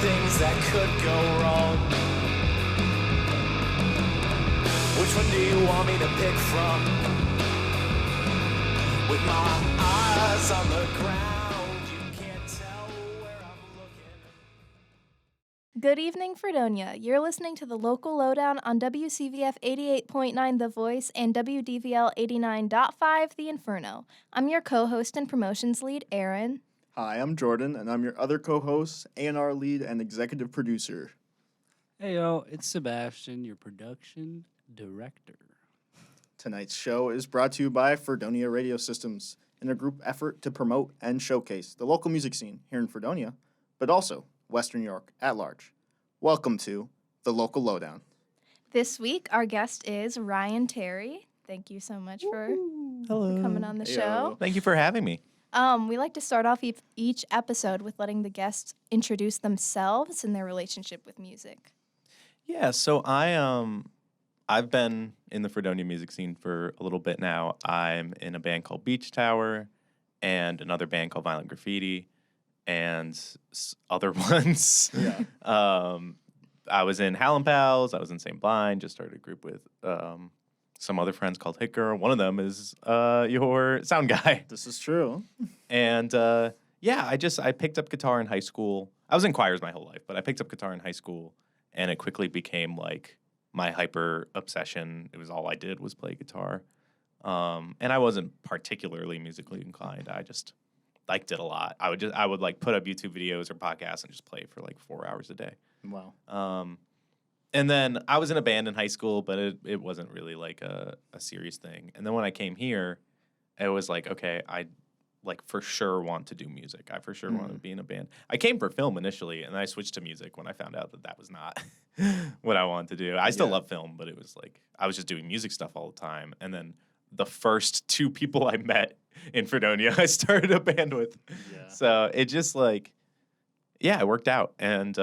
things that could go wrong. Which one do you want me to pick from? With my eyes on the ground, you can't tell where I'm looking. Good evening, Fredonia. You're listening to the local lowdown on WCVF 88.9 The Voice and WDVL 89.5 The Inferno. I'm your co-host and promotions lead, Aaron. Hi, I'm Jordan, and I'm your other co-host, A&R lead, and executive producer. Hey yo, it's Sebastian, your production director. Tonight's show is brought to you by Fredonia Radio Systems in a group effort to promote and showcase the local music scene here in Fredonia, but also Western New York at large. Welcome to the Local Lowdown. This week, our guest is Ryan Terry. Thank you so much for coming on the show. Thank you for having me. We like to start off each episode with letting the guests introduce themselves and their relationship with music. Yeah, so I've been in the Fredonia music scene for a little bit now. I'm in a band called Beach Tower and another band called Violent Graffiti and other ones. Yeah. I was in Howlin' Pals. I was in St. Blind. Just started a group with some other friends called Hit Girl. One of them is your sound guy. This is true. And I picked up guitar in high school. I was in choirs my whole life, but I picked up guitar in high school, and it quickly became like my hyper obsession. It was all I did was play guitar. And I wasn't particularly musically inclined. I just liked it a lot. I would like put up YouTube videos or podcasts and just play for like 4 hours a day. Wow. And then I was in a band in high school, but it wasn't really like a serious thing. And then when I came here, it was like, okay, I like for sure want to do music. I for sure want to be in a band. I came for film initially, and I switched to music when I found out that was not what I wanted to do. I still love film, but it was like I was just doing music stuff all the time. And then the first two people I met in Fredonia, I started a band with. Yeah. So it just like, it worked out. And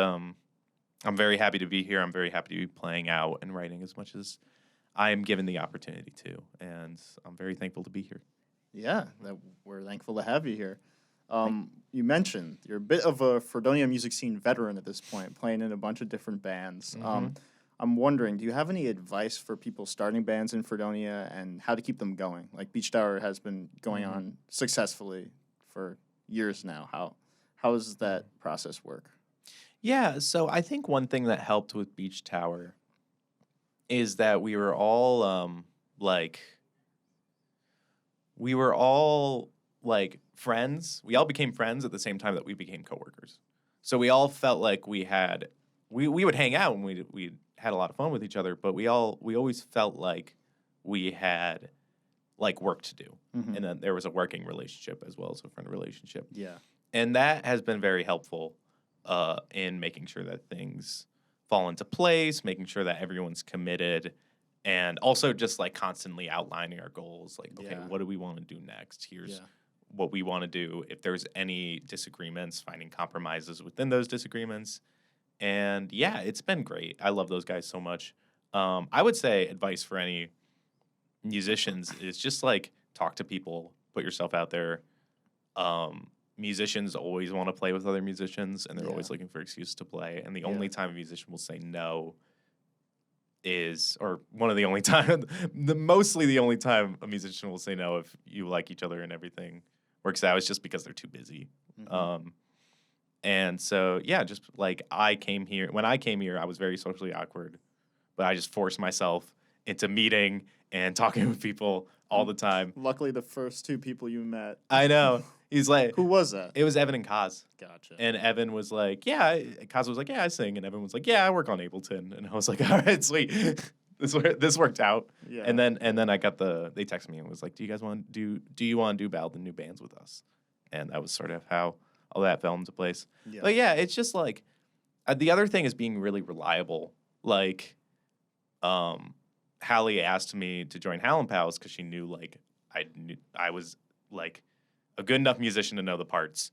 I'm very happy to be here. I'm very happy to be playing out and writing as much as I am given the opportunity to. And I'm very thankful to be here. Yeah, we're thankful to have you here. You mentioned you're a bit of a Fredonia music scene veteran at this point, playing in a bunch of different bands. I'm wondering, do you have any advice for people starting bands in Fredonia and how to keep them going? Like Beach Tower has been going on successfully for years now. How does that process work? Yeah, so I think one thing that helped with Beach Tower is that we were all friends. We all became friends at the same time that we became coworkers. So we all felt like we would hang out and we had a lot of fun with each other, but we always felt like we had like work to do. And then there was a working relationship as well as a friend relationship. Yeah. And that has been very helpful in making sure that things fall into place, making sure that everyone's committed, and also just like constantly outlining our goals. Like, okay, what do we want to do next? Here's what we want to do. If there's any disagreements, finding compromises within those disagreements. And yeah, it's been great. I love those guys so much. I would say advice for any musicians is just like talk to people, put yourself out there. Musicians always want to play with other musicians, and they're always looking for excuses to play. And the only time a musician will say no mostly the only time a musician will say no if you like each other and everything works out is just because they're too busy. And so, just like when I came here, I was very socially awkward, but I just forced myself into meeting and talking with people all the time. Luckily, the first two people you met. I know. He's like, who was that? It was Evan and Kaz. Gotcha. And Evan was like, Kaz was like, I sing. And Evan was like, I work on Ableton. And I was like, all right, sweet. This worked out. Yeah. And then I got they texted me and was like, do you want to do Battle the New Bands with us? And that was sort of how all that fell into place. Yeah. But it's just like, the other thing is being really reliable. Like, Hallie asked me to join Howlin' Pals because she knew like I was like a good enough musician to know the parts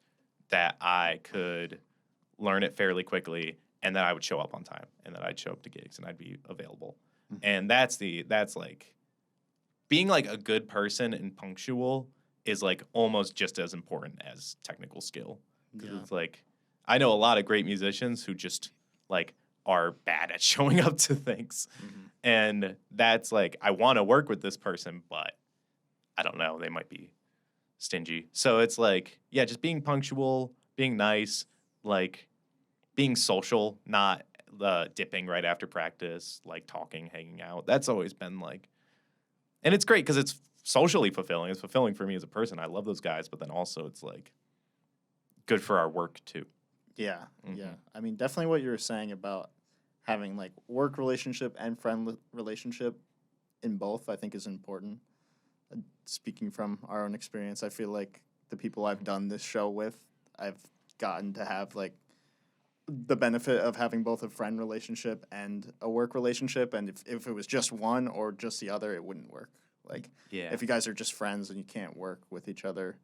that I could learn it fairly quickly, and that I would show up on time, and that I'd show up to gigs, and I'd be available. And that's like being like a good person and punctual is like almost just as important as technical skill. Because it's like I know a lot of great musicians who just like are bad at showing up to things. And that's like, I want to work with this person, but I don't know, they might be stingy. So it's like, yeah, just being punctual, being nice, like being social, not dipping right after practice, like talking, hanging out. That's always been like, and it's great because it's socially fulfilling. It's fulfilling for me as a person. I love those guys, but then also it's like good for our work too. Yeah, yeah. Mhm. I mean, definitely what you were saying about having like work relationship and friend relationship in both, I think is important. Speaking from our own experience, I feel like the people I've done this show with, I've gotten to have like the benefit of having both a friend relationship and a work relationship. And if it was just one or just the other, it wouldn't work. Like, Yeah. if you guys are just friends and you can't work with each other,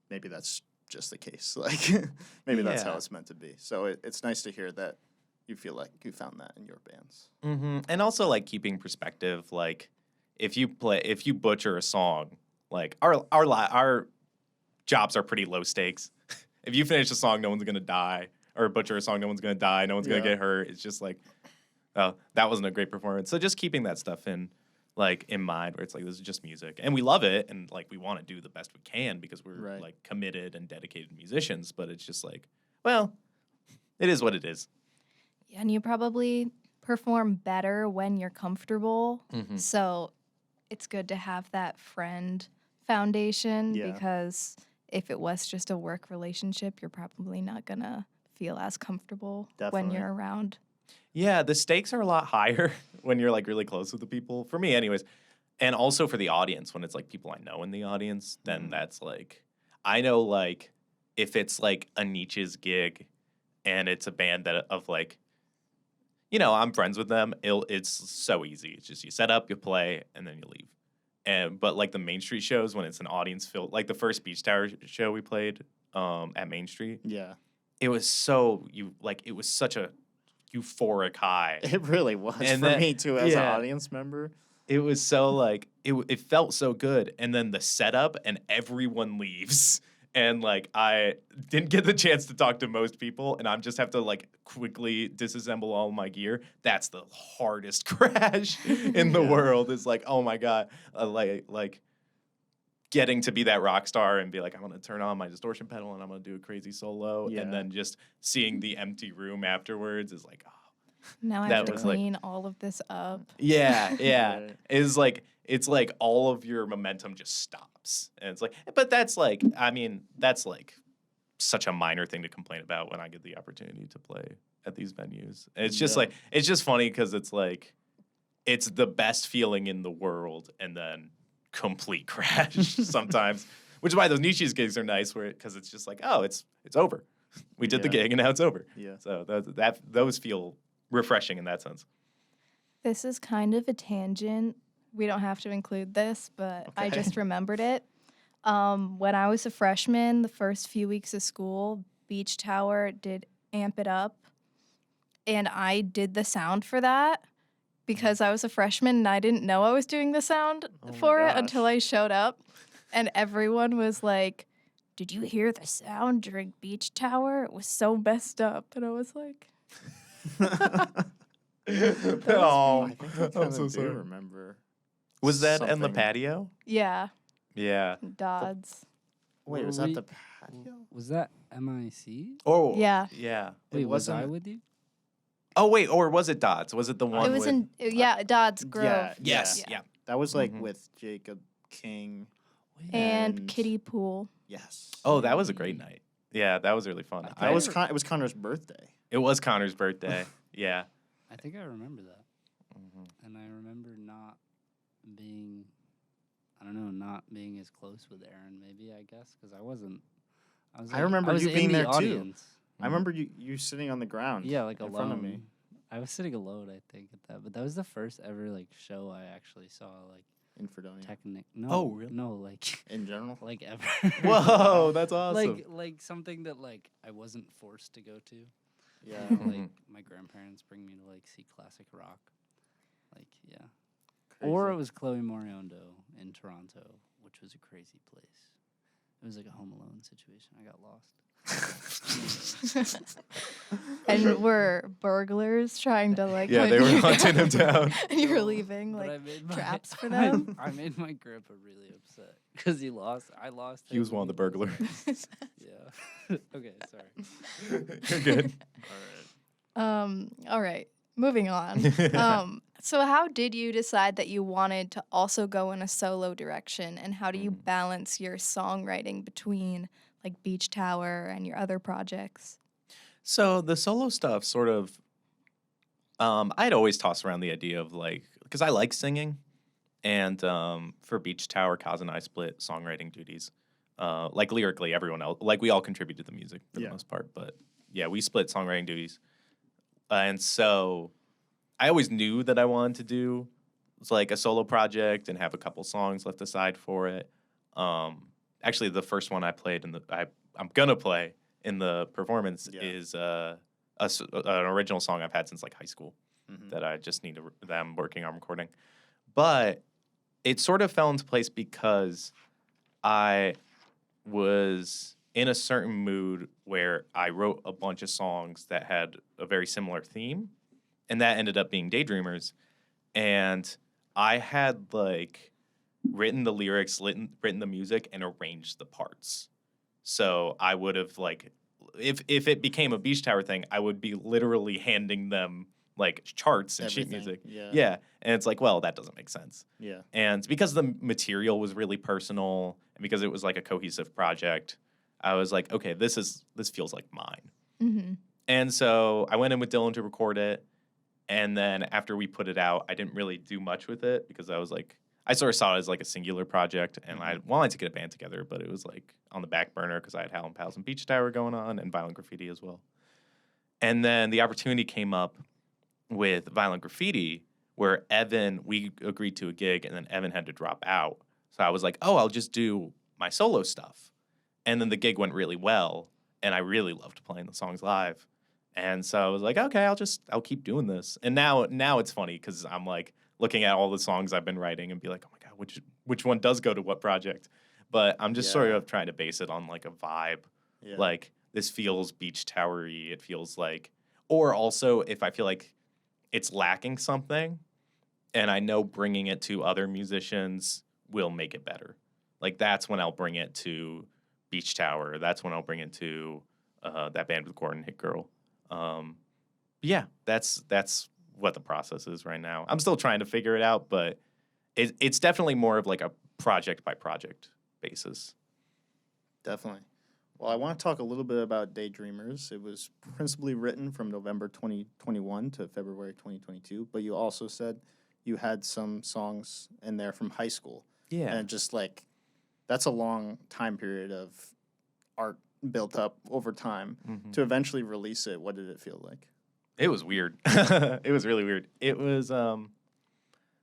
maybe that's just the case. Like, maybe that's how Yeah. it's meant to be. So it's nice to hear that you feel like you found that in your bands. And also like keeping perspective. Like if you butcher a song, like our jobs are pretty low stakes. If you finish a song, no one's gonna die, or butcher a song, no one's gonna die, no one's gonna Yeah. get hurt. It's just like, oh, that wasn't a great performance. So just keeping that stuff in mind, where it's like, this is just music and we love it, and like we want to do the best we can because we're Right. like committed and dedicated musicians. But it's just like, well, it is what it is. Yeah, and you probably perform better when you're comfortable. Mhm. So it's good to have that friend foundation Yeah. because if it was just a work relationship, you're probably not going to feel as comfortable when Definitely. you're around. Yeah, the stakes are a lot higher when you're like really close with the people. For me, anyways. And also for the audience, when it's like people I know in the audience, then that's like, I know like if it's like a Nietzsche's gig and it's a band that of like, you know, I'm friends with them. It's so easy. It's just you set up, you play, and then you leave. But like the Main Street shows, when it's an audience filled, like the first Beach Tower show we played at Main Street, Yeah. it was it was such a euphoric high. It really was And for that- me too as an yeah. audience member. It was so like it felt so good, and then the setup and everyone leaves, and like I didn't get the chance to talk to most people, and I'm just have to like quickly disassemble all my gear. That's the hardest crash in the Yeah. world. Is like, oh my god, like getting to be that rock star and be like, I'm gonna turn on my distortion pedal and I'm gonna do a crazy solo, Yeah. and then just seeing the empty room afterwards is like, oh. Now I That have to was, like- clean all of this up. Yeah, yeah. Right. It's like all of your momentum just stops. And it's like, but that's like, I mean, that's like such a minor thing to complain about when I get the opportunity to play at these venues. And it's just Yeah. like, it's just funny because it's like, it's the best feeling in the world and then complete crash sometimes, which is why those Nietzsche's gigs are nice because it's just like, oh, it's over. We did the Yeah. gig and now it's over. Yeah. So those feel refreshing in that sense. This is kind of a tangent. We don't have to include this, but I Okay. just remembered it. When I was a freshman, the first few weeks of school, Beach Tower did Amp It Up. And I did the sound for that because I was a freshman and I didn't know I was doing the sound Oh my for it gosh. until I showed up. And everyone was like, "Did you hear the sound during Beach Tower? It was so messed up." And I was like, Oh, I think I kind of do remember. Was that in the something. patio? yeah, Yeah. Dodds. Wait, Were was that we- the patio? Was that MIC? Oh, Yeah. yeah. It Wait, was I wasn't- with you? Oh wait, or was it Dodds? Was it the one? It was with, in Dodds Grove. Yeah. Yes. Yeah. Yeah. That was like Mhm. with Jacob King. And And- Kiddie Pool. Yes. Oh, that was a great night. Yeah, that was really fun. That was it was Connor's birthday. It was Connor's birthday. Yeah. I think I remember that. Mm-hmm. And I remember not being, I don't know, not being as close with Aaron, maybe, I guess, because I wasn't. I remember was you in being the there, too. audience. I remember you sitting on the ground. Yeah, like in alone. front of me. I was sitting alone, I think, at that. But that was the first ever like show I actually saw, like in Fredonia. No, Oh, really? No, like In general. like ever. Whoa, that's awesome. Like something that like I wasn't forced to go to. Yeah. Like my grandparents bring me to like see classic rock. Like yeah. Or Crazy. it was Chloe Moriondo in Toronto, which was a crazy place. It was like a Home Alone situation. I got lost. And were burglars trying to like? Yeah, hunt they were you hunting him down? down. And you were No, leaving but I like made my- traps for them. I made my grandpa really upset because he lost. I lost. He was him one of the and he lost burglars. me. Yeah. Okay. Sorry. You're good. All right. Moving on. So how did you decide that you wanted to also go in a solo direction, and how do you balance your songwriting between like Beach Tower and your other projects? So the solo stuff sort of, I'd always toss around the idea of like, because I like singing, and for Beach Tower, Kaz and I split songwriting duties. Like lyrically, everyone else, like we all contributed to the music for Yeah. the most part, but yeah, we split songwriting duties. And so I always knew that I wanted to do like a solo project and have a couple songs left aside for it. Actually, the first one I played I'm gonna play in the performance Yeah. is an original song I've had since like high school Mhm. that I just need to that I'm working on recording. But it sort of fell into place because I was in a certain mood where I wrote a bunch of songs that had a very similar theme, and that ended up being Daydreamers. And I had like written the lyrics, written the music, and arranged the parts. So I would have like, if it became a Beach Tower thing, I would be literally handing them like charts and sheet Everything, music. yeah. Yeah, and it's like, well, that doesn't make sense. Yeah. And because the material was really personal and because it was like a cohesive project, I was like, okay, this feels like mine. Mm-hmm. And so I went in with Dylan to record it. And then after we put it out, I didn't really do much with it because I was like, I sort of saw it as like a singular project. And I wanted to get a band together, but it was like on the back burner because I had Howlin' Pals and Beach Tower going on and Violent Graffiti as well. And then the opportunity came up with Violent Graffiti where we agreed to a gig and then Evan had to drop out. So I was like, oh, I'll just do my solo stuff. And then the gig went really well, and I really loved playing the songs live. And so I was like, okay, I'll keep doing this. And now it's funny because I'm like looking at all the songs I've been writing and be like, oh my God, which one does go to what project? But I'm just sort Yeah. of trying to base it on like a vibe. Yeah. Like this feels Beach Towery. It feels like, or also if I feel like it's lacking something and I know bringing it to other musicians will make it better. Like that's when I'll bring it to Beach Tower. That's when I'll bring it to that band with Gordon, Hit Girl. Yeah, that's what the process is right now. I'm still trying to figure it out, but it's definitely more of like a project by project basis. Definitely. Well, I want to talk a little bit about Daydreamers. It was principally written from November 2021 to February 2022, but you also said you had some songs in there from high school. Yeah. And just like, that's a long time period of art built up over time. To eventually release it, what did it feel like? It was weird. It was really weird. It was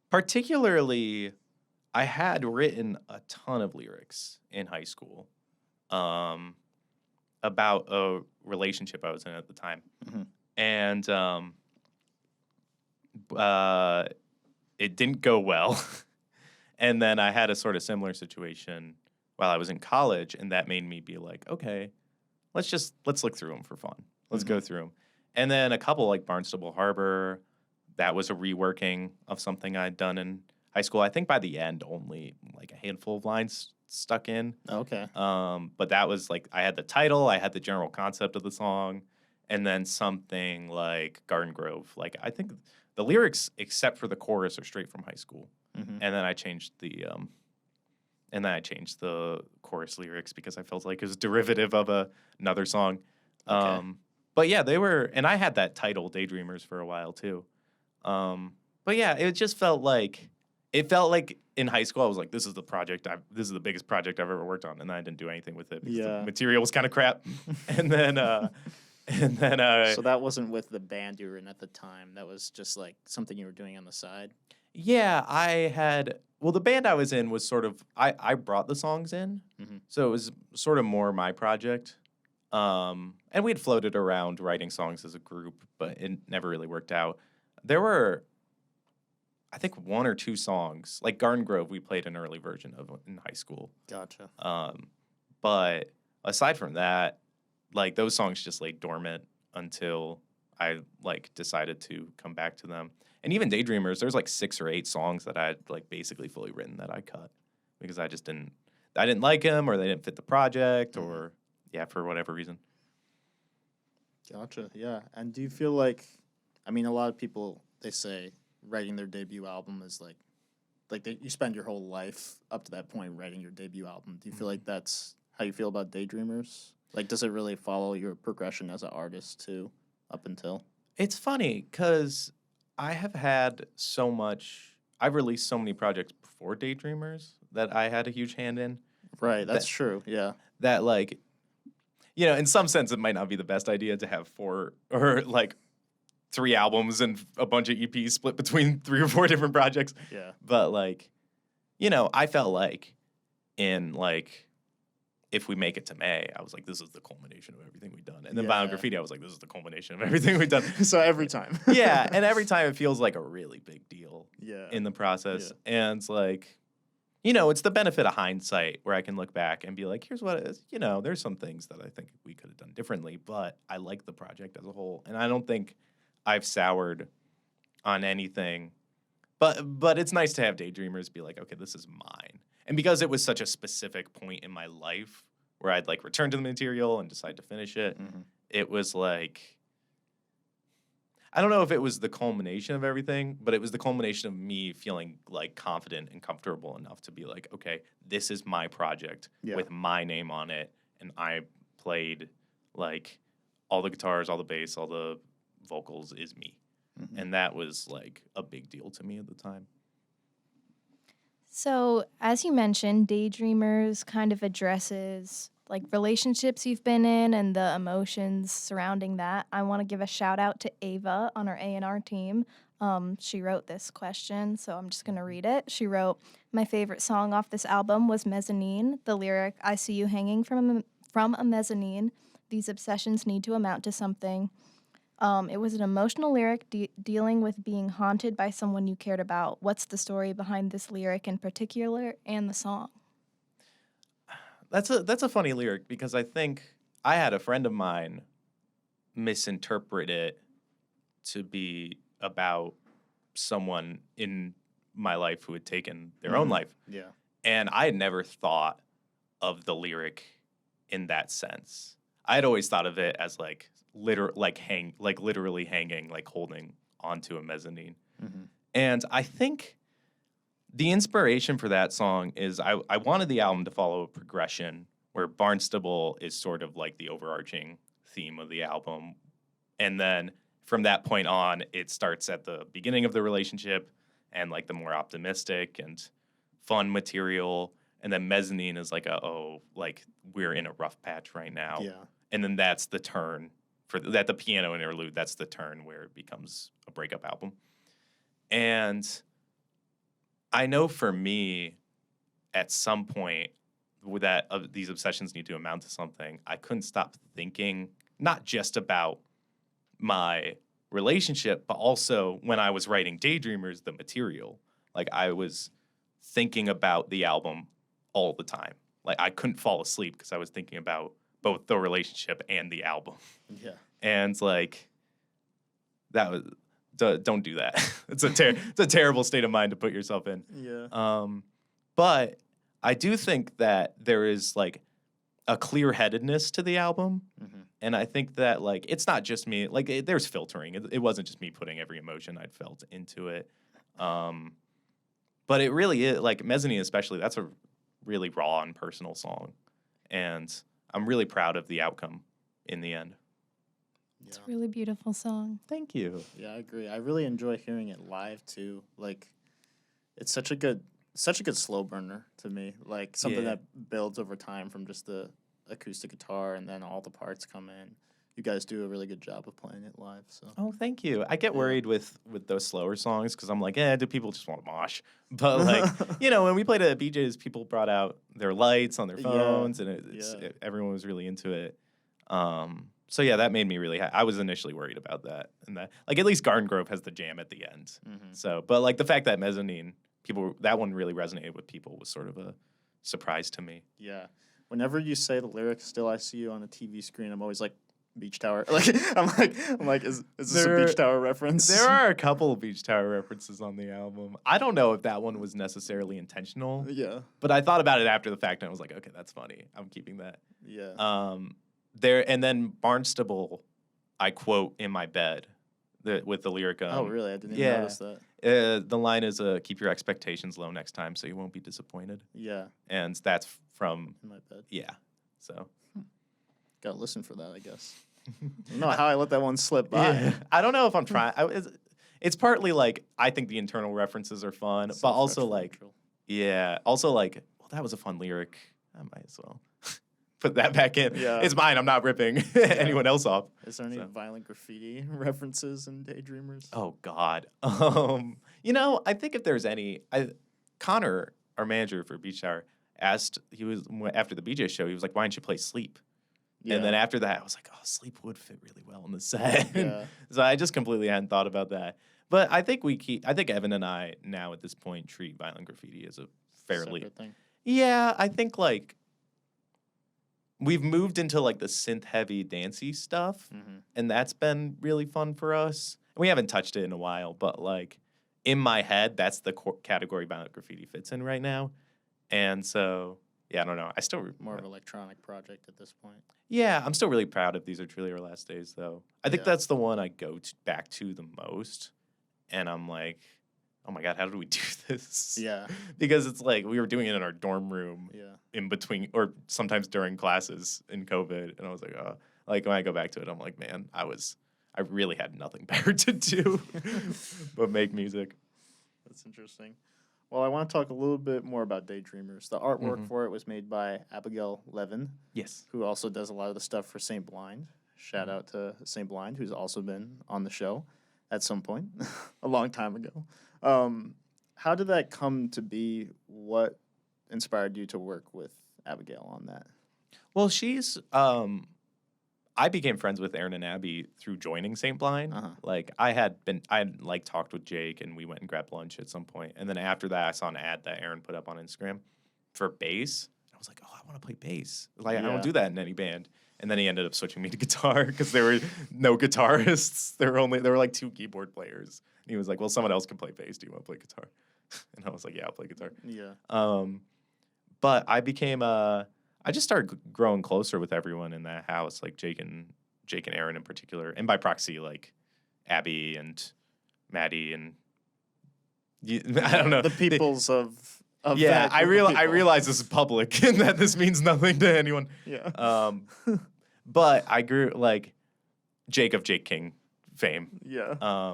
particularly, I had written a ton of lyrics in high school about a relationship I was in at the time. Mhm. And it didn't go well. And then I had a sort of similar situation while I was in college, and that made me be like, okay, let's look through them for fun. Let's go through them. And then a couple like Barnstable Harbor, that was a reworking of something I'd done in high school. I think by the end, only like a handful of lines stuck in. Okay. But that was like, I had the title, I had the general concept of the song, and then something like Garden Grove. Like, I think the lyrics, except for the chorus, are straight from high school. Mhm. And then I changed the chorus lyrics because I felt like it was derivative of another song. Okay. But yeah, they were, and I had that title Daydreamers for a while too. But yeah, it just felt like in high school I was like, this is the biggest project I've ever worked on, and then I didn't do anything with it because Yeah. the material was kind of crap. and then So that wasn't with the band you were in at the time. That was just like something you were doing on the side. yeah, the band I was in was sort of, I brought the songs in, Mhm. so it was sort of more my project. And we'd floated around writing songs as a group, but it never really worked out. There were, I think, one or two songs, like Garden Grove, we played an early version of in high school. Gotcha. But aside from that, like those songs just lay dormant until I like decided to come back to them. And even Daydreamers, there's like 6 or 8 songs that I had like basically fully written that I cut because I didn't like them or they didn't fit the project or yeah, for whatever reason. Gotcha. Yeah. And do you feel like, I mean, a lot of people, they say writing their debut album is like you spend your whole life up to that point writing your debut album. Do you feel like that's how you feel about Daydreamers? Like, does it really follow your progression as an artist too, up until? It's funny because I've released so many projects before Daydreamers that I had a huge hand in. Right. That's true. Yeah. That like, you know, in some sense, it might not be the best idea to have 4 or like 3 albums and a bunch of EPs split between 3 or 4 different projects. Yeah. But like, you know, I felt like in like, if we make it to May, I was like, this is the culmination of everything we've done. And then Vinyl Yeah. Graffiti, I was like, this is the culmination of everything we've done. So every time. Yeah, and every time it feels like a really big deal Yeah. in the process. And it's like, you know, it's the benefit of hindsight where I can look back and be like, here's what it is. You know, there's some things that I think we could have done differently, but I like the project as a whole. And I don't think I've soured on anything. But it's nice to have Daydreamers be like, okay, this is mine. And because it was such a specific point in my life where I'd like return to the material and decide to finish it, it was like, I don't know if it was the culmination of everything, but it was the culmination of me feeling like confident and comfortable enough to be like, okay, this is my project with my name on it. And I played like all the guitars, all the bass, all the vocals is me. And that was like a big deal to me at the time. So, as you mentioned, Daydreamers kind of addresses like relationships you've been in and the emotions surrounding that. I want to give a shout out to Ava on our A&R team. She wrote this question, so I'm just going to read it. She wrote, "My favorite song off this album was Mezzanine. The lyric, 'I see you hanging from a mezzanine. These obsessions need to amount to something.' It was an emotional lyric dealing with being haunted by someone you cared about. What's the story behind this lyric in particular and the song?" That's a funny lyric because I think I had a friend of mine misinterpret it to be about someone in my life who had taken their own life. Yeah. And I had never thought of the lyric in that sense. I had always thought of it as like literally hanging, like holding onto a mezzanine. And I think the inspiration for that song is I wanted the album to follow a progression where Barnstable is sort of like the overarching theme of the album. And then from that point on, it starts at the beginning of the relationship and like the more optimistic and fun material. And then Mezzanine is like, like we're in a rough patch right now. Yeah. And then that's the turn for that, the piano interlude, that's the turn where it becomes a breakup album. And I know for me, at some point, that these obsessions need to amount to something, I couldn't stop thinking, not just about my relationship, but also when I was writing Daydreamers, the material. Like I was thinking about the album all the time. Like I couldn't fall asleep because I was thinking about both the relationship and the album. Yeah. And like that was don't do that. It's a terrible state of mind to put yourself in. Yeah. But I do think that there is like a clear-headedness to the album. And I think that like it's not just me, like there's filtering. It wasn't just me putting every emotion I'd felt into it. But it really is, like Mezzanine especially, that's a really raw and personal song. And I'm really proud of the outcome in the end. It's a really beautiful song. Thank you. Yeah, I agree. I really enjoy hearing it live too. Like, it's such a good slow burner to me. Like something that builds over time from just the acoustic guitar and then all the parts come in. You guys do a really good job of playing it live. So. Oh, thank you. I get worried with those slower songs because I'm like, do people just want to mosh? But like, you know, when we played at BJ's, people brought out their lights on their phones, and everyone was really into it. So yeah, that made me really. I was initially worried about that, and that like at least Garden Grove has the jam at the end. So, but like the fact that Mezzanine that one really resonated with people was sort of a surprise to me. Yeah. whenever you say the lyric "Still I See You" on the TV screen, I'm always like Beach Tower. Like I'm like, is this a There- Beach Tower reference? There are a couple of Beach Tower references on the album. I don't know if that one was necessarily intentional, Yeah. but I thought about it after the fact and I was like, okay, that's funny. I'm keeping that. Yeah. There and then Barnstable, I quote in my bed, with the lyric. Oh, really? I didn't yeah. notice that. The line is, "Keep your expectations low next time, so you won't be disappointed." Yeah, And that's from in my bed. So Gotta listen for that, I guess. I don't know how I let that one slip by. yeah. I don't know if I'm trying. It's partly like I think the internal references are fun, but also like also like, well, that was a fun lyric. I might as well put that back in. Yeah. It's mine. I'm not ripping anyone else off. Is there any So. violent graffiti references in Daydreamers? Oh God. I think if there's any, Connor, our manager for Beach Tower, asked. After the BJ show. He was like, "Why don't you play Sleep?" Yeah. And then after that, I was like, "Oh, Sleep would fit really well in the set." Yeah. So I just completely hadn't thought about that. But I think I think Evan and I now at this point treat violent graffiti as a fairly. Separate thing. Yeah, I think like we've moved into like the synth heavy dancey stuff, Mhm. and that's been really fun for us. We haven't touched it in a while, but like in my head, that's the category violent graffiti fits in right now. And so, yeah, I don't know. I still More of an electronic project at this point. yeah, I'm still really proud of These Are Truly Our Last Days, though. I think Yeah. that's the one I go back to the most, and I'm like, oh my God, how did we do this? Yeah. Because it's like we were doing it in our dorm room Yeah. in between, or sometimes during classes in COVID, and I was like, oh, like when I go back to it, I'm like, man, I really had nothing better to do but make music. That's interesting. Well, I want to talk a little bit more about Daydreamers. The artwork Mhm. for it was made by Abigail Levin, Yes. who also does a lot of the stuff for Saint Blind. Shout out to Saint Blind, who's also been on the show at some point, a long time ago. How did that come to be? What inspired you to work with Abigail on that? Well, she's I became friends with Aaron and Abby through joining St. Blind. Uh-huh. Like I had like talked with Jake and we went and grabbed lunch at some point. And then after that, I saw an ad that Aaron put up on Instagram for bass. I was like, oh, I want to play bass. Like I Yeah. don't do that in any band. And then he ended up switching me to guitar because there were no guitarists. There were like 2 keyboard players. And he was like, well, someone else can play bass. Do you want to play guitar? And I was like, yeah, I'll play guitar. Yeah. But I became I just started growing closer with everyone in that house, like Jake and Aaron in particular, and by proxy, like Abby and Maddie and I don't know The peoples of Yeah, that I group of people. realize this is public and that this means nothing to anyone. Yeah. But I grew like Jake of Jake King fame. Yeah.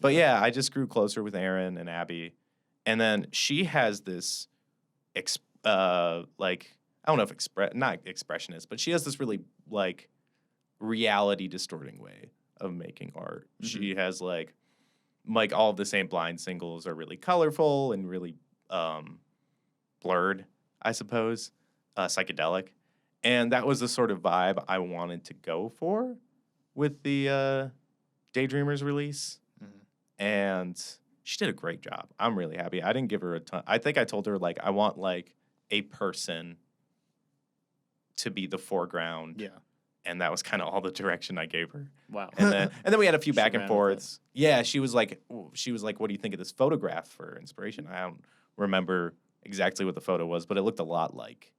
But yeah, I just grew closer with Aaron and Abby, and then she has this like. I don't know if not expressionist, but she has this really like reality distorting way of making art. Mhm. She has like all of the Saint Blind singles are really colorful and really blurred, I suppose, psychedelic. And that was the sort of vibe I wanted to go for with the Daydreamers release. Mhm. And she did a great job. I'm really happy. I didn't give her a ton. I think I told her like I want like a person to be the foreground, Yeah. and that was kind of all the direction I gave her. Wow. And then we had a few She back and ran with it. forths. Yeah, she was like, what do you think of this photograph for inspiration? I don't remember exactly what the photo was, but it looked a lot like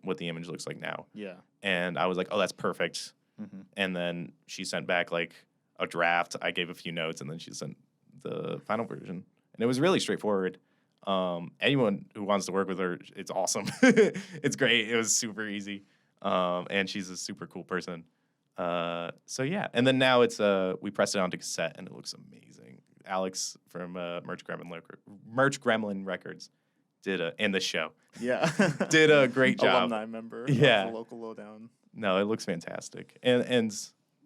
what the image looks like now. Yeah. And I was like, oh, that's perfect. Mm-hmm. And then she sent back like a draft. I gave a few notes, and then she sent the final version, and it was really straightforward. Anyone who wants to work with her, it's awesome. It's great. It was super easy. And she's a super cool person. So yeah. And then now it's we pressed it onto cassette and it looks amazing. Alex from Merch Gremlin Records and the show Yeah. did a great job. Alumni member Yeah. of the local lowdown. No, it looks fantastic. And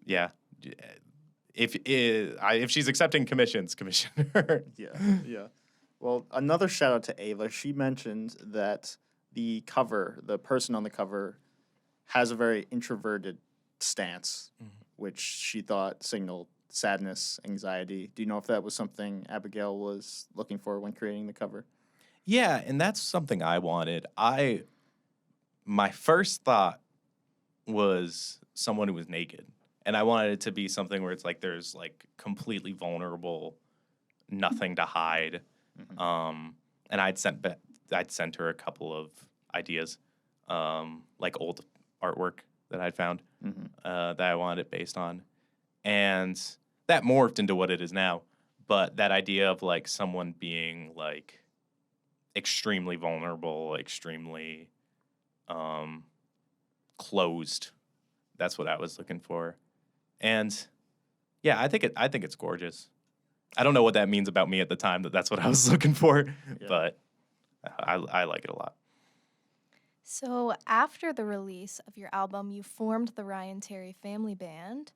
yeah, if she's accepting commissions, commission her. Yeah. Yeah. Well, another shout out to Ava. She mentioned that the person on the cover, has a very introverted stance, which she thought signaled sadness, anxiety. Do you know if that was something Abigail was looking for when creating the cover? Yeah, and that's something I wanted. my first thought was someone who was naked. And I wanted it to be something where it's like there's like completely vulnerable, nothing to hide. And I'd sent her a couple of ideas, like old artwork that I'd found that I wanted it based on. And that morphed into what it is now. But that idea of like someone being like extremely vulnerable, extremely closed. That's what I was looking for. And yeah, I think it's gorgeous. I don't know what that means about me at the time that's what I was looking for, but I like it a lot. So after the release of your album, you formed the Ryan Terry Family Band.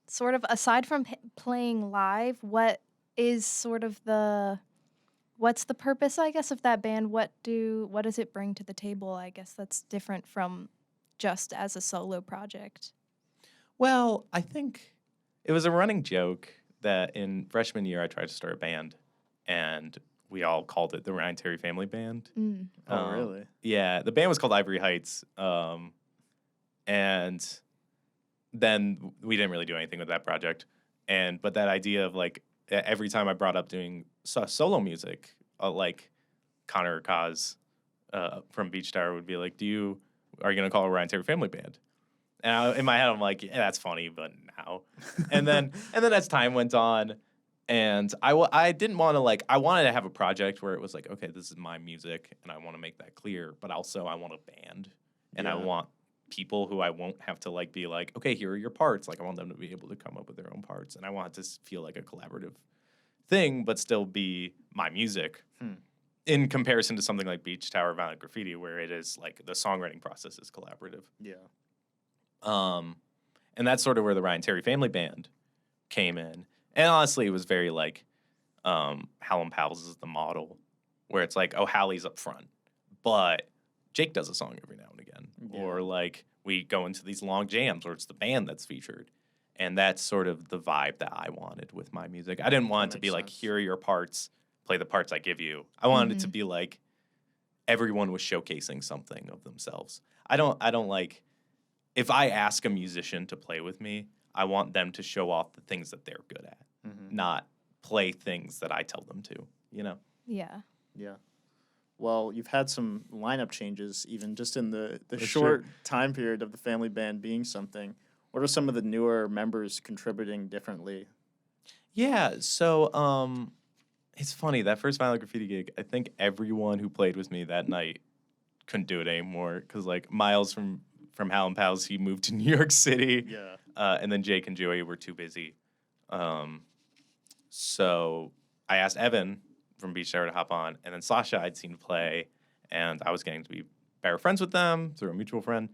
Sort of aside from playing live, what is sort of what's the purpose, I guess, of that band? What does it bring to the table? I guess that's different from just as a solo project. Well, I think it was a running joke that in freshman year I tried to start a band, and we all called it the Ryan Terry Family Band. Oh, really? Yeah, the band was called Ivory Heights, and then we didn't really do anything with that project. But that idea of like every time I brought up doing solo music, like Connor Kaz from Beach Tower would be like, are you gonna call it Ryan Terry Family Band? And in my head, I'm like, yeah, that's funny, but now. and then as time went on, and I didn't want to like, I wanted to have a project where it was like, okay, this is my music, and I want to make that clear, but also I want a band, and I want people who I won't have to like be like, okay, here are your parts. Like I want them to be able to come up with their own parts, and I want it to feel like a collaborative thing, but still be my music. In comparison to something like Beach Tower Violent Graffiti, where it is like the songwriting process is collaborative. Yeah. And that's sort of where the Ryan Terry Family Band came in. And honestly, it was very like Hallam Pals is the model, where it's like, oh, Hallie's up front, but Jake does a song every now and again. Or like we go into these long jams where it's the band that's featured. And that's sort of the vibe that I wanted with my music. I didn't want it to be like, here are your parts, play the parts I give you. I wanted it to be like everyone was showcasing something of themselves. I don't like, if I ask a musician to play with me, I want them to show off the things that they're good at, not play things that I tell them to, you know? Yeah. Yeah. Well, you've had some lineup changes, even just in the That's short true. time period of the family band being something. What are some of the newer members contributing differently? Yeah, so it's funny, that first Violent Graffiti gig, I think everyone who played with me that night couldn't do it anymore, because like Miles from Hallam Pals, he moved to New York City. Yeah. And then Jake and Joey were too busy. So I asked Evan from Beach Tower to hop on, and then Sasha I'd seen play, and I was getting to be better friends with them through a mutual friend,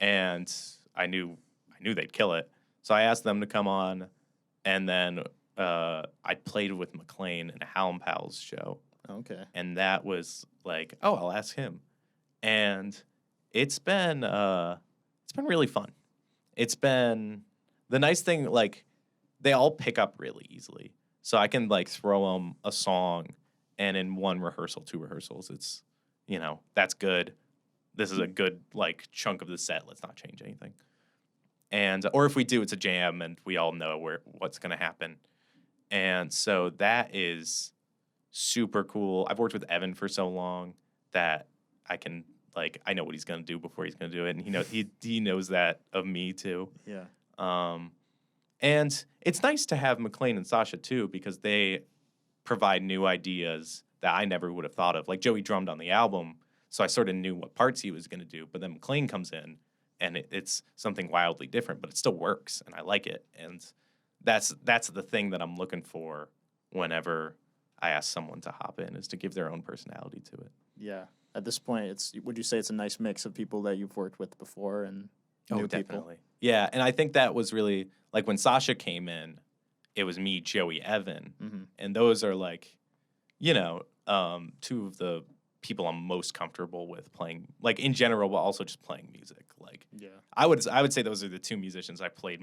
and I knew they'd kill it. So I asked them to come on, and then I played with McLean in a Hallam Pals show. Okay. And that was like, oh, I'll ask him. And it's been really fun. It's been the nice thing, like they all pick up really easily. So I can like throw them a song, and in one rehearsal, 2 rehearsals, it's, you know, that's good. This is a good like chunk of the set. Let's not change anything. And or if we do, it's a jam, and we all know what's going to happen. And so that is super cool. I've worked with Evan for so long that I can like I know what he's going to do before he's going to do it, and he knows that of me too. Yeah. And it's nice to have McLean and Sasha too, because they provide new ideas that I never would have thought of. Like Joey drummed on the album, so I sort of knew what parts he was going to do. But then McLean comes in, and it's something wildly different, but it still works, and I like it. And that's the thing that I'm looking for whenever I ask someone to hop in, is to give their own personality to it. Yeah. At this point, would you say it's a nice mix of people that you've worked with before and new people? Definitely. Yeah, and I think that was really like when Sasha came in, it was me, Joey, Evan, and those are like, you know, 2 of the people I'm most comfortable with playing, like in general, but also just playing music. Like, Yeah. I would say those are the 2 musicians I played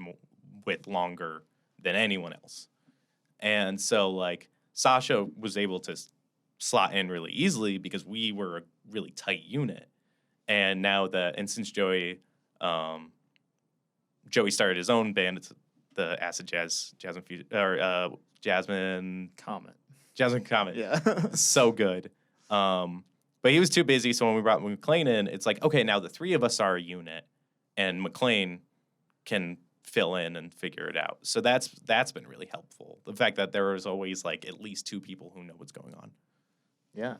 with longer than anyone else, and so like Sasha was able to slot in really easily because we were a really tight unit, And now since Joey started his own band, it's the Acid Jasmine Comet. Comet. Yeah. So good. But he was too busy, so when we brought McLean in, it's like, okay, now the three of us are a unit, and McLean can fill in and figure it out. So that's been really helpful. The fact that there is always like at least two people who know what's going on. Yeah.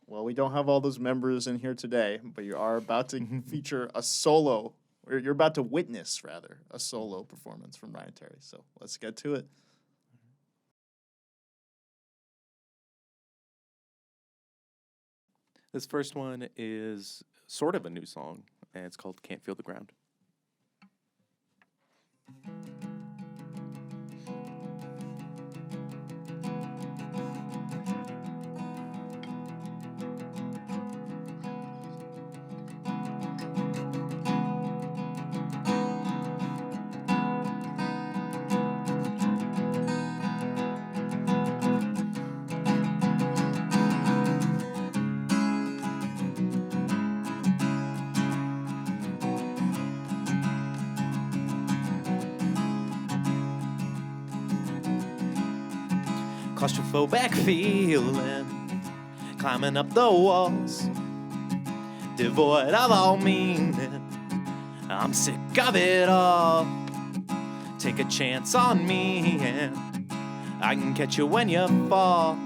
Well, we don't have all those members in here today, but you are about to feature a solo, or you're about to witness, rather, a solo performance from Ryan Terry. So let's get to it. This first one is sort of a new song, and it's called Can't Feel the Ground. Claustrophobic feeling, climbing up the walls, devoid of all meaning. I'm sick of it all. Take a chance on me and I can catch you when you fall.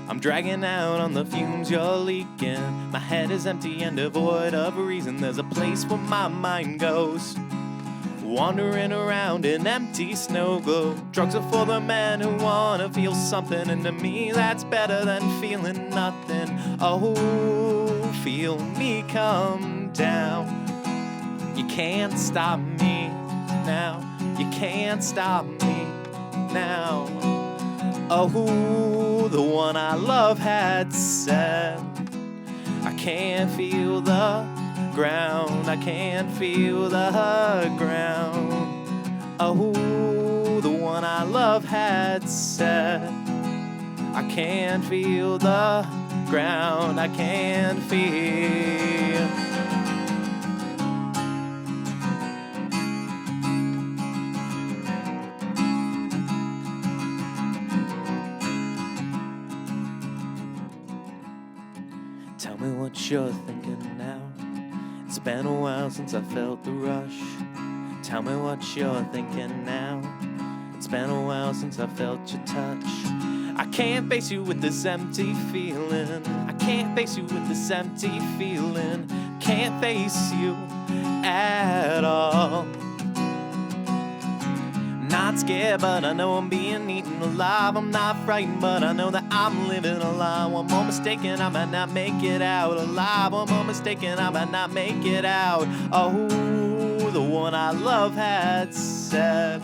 I'm dragging out on the fumes you're leaking. My head is empty and devoid of reason. There's a place where my mind goes, wandering around in empty snow globe. Drugs are for the men who wanna feel something, and to me that's better than feeling nothing. Oh, feel me come down. You can't stop me now. You can't stop me now. Oh, the one I love had said, I can't feel the ground, I can't feel the ground. Oh, the one I love had said, I can't feel the ground, I can't feel. Tell me what you're thinking now. It's been a while since I felt the rush. Tell me what you're thinking now. It's been a while since I felt your touch. I can't face you with this empty feeling. I can't face you with this empty feeling. Can't face you at all. Not scared, but I know I'm being eaten alive. I'm not frightened, but I know that I'm living a lie. One more mistake and I might not make it out alive. One more mistake and I might not make it out. Oh, the one I love had said,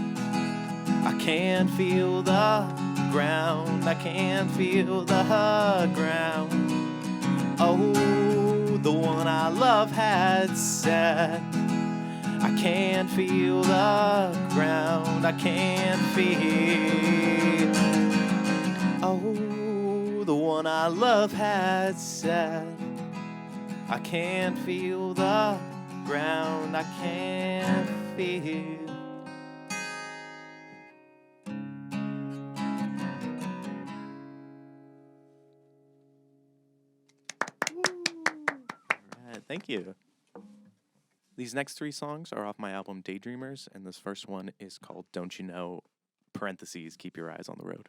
I can't feel the ground. I can't feel the ground. Oh, the one I love had said, I can't feel the ground, I can't feel. Oh, the one I love had said, I can't feel the ground, I can't feel. All right, thank you. These next three songs are off my album Daydreamers, and this first one is called Don't You Know, parentheses, Keep Your Eyes on the Road.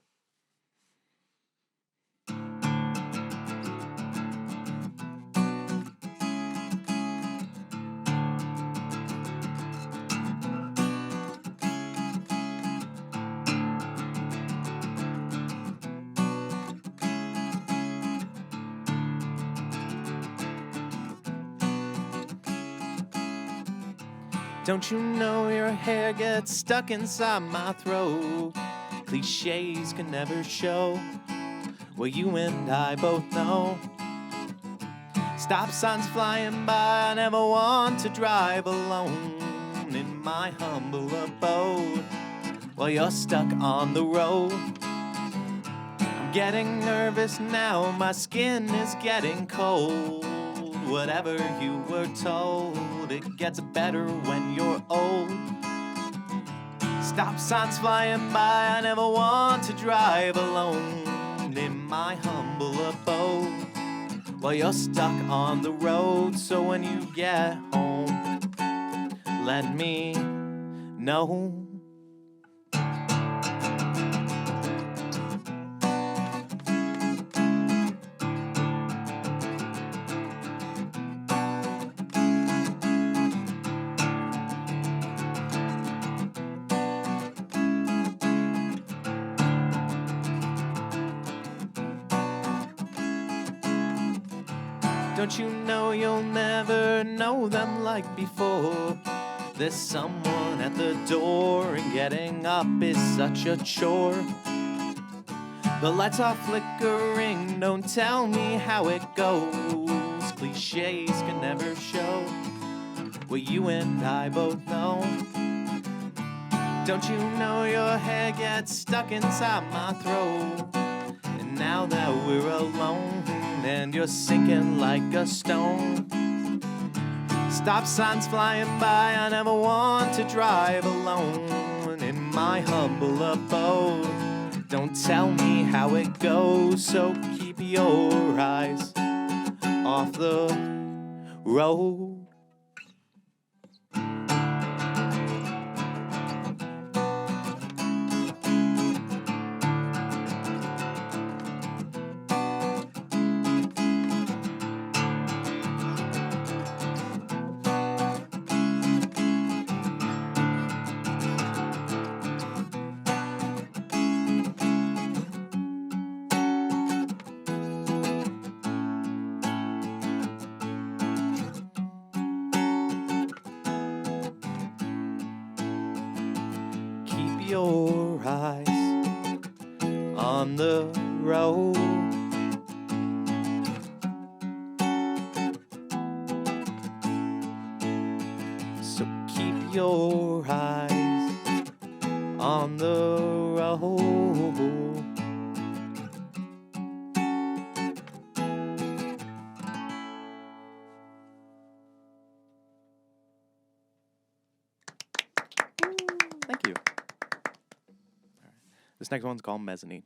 Don't you know your hair gets stuck inside my throat? Cliches can never show well, you and I both know. Stop signs flying by, I never want to drive alone in my humble abode while you're stuck on the road. I'm getting nervous now, my skin is getting cold whatever you were told. It gets better when you're old. Stop signs flying by, I never want to drive alone in my humble abode. While you're stuck on the road, so when you get home, let me know. Don't you know you'll never know them like before? There's someone at the door, and getting up is such a chore. The lights are flickering, don't tell me how it goes. Cliches can never show what you and I both know. Don't you know your hair gets stuck inside my throat? And now that we're alone, and you're sinking like a stone. Stop signs flying by, I never want to drive alone in my humble abode. Don't tell me how it goes, so keep your eyes off the road. Your eyes on the road. So keep your eyes on the road. Thank you. This next one's called Mezzanine.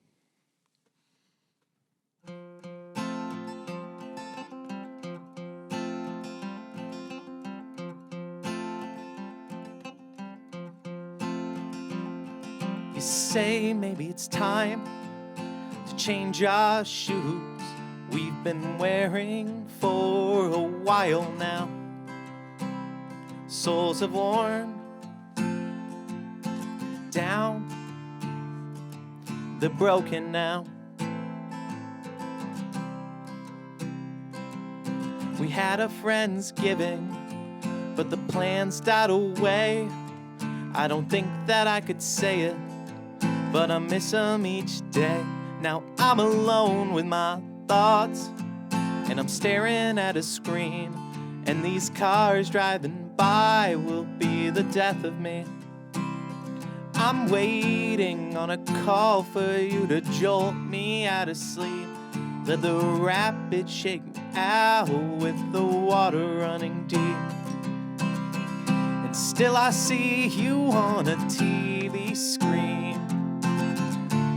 You say maybe it's time to change our shoes we've been wearing for a while now. Soles have worn down, they're broken now. We had a Friendsgiving, but the plans died away. I don't think that I could say it, but I miss them each day. Now I'm alone with my thoughts, and I'm staring at a screen, and these cars driving by will be the death of me. I'm waiting on a call for you to jolt me out of sleep. Let the rapids shake me out with the water running deep. And still I see you on a TV screen,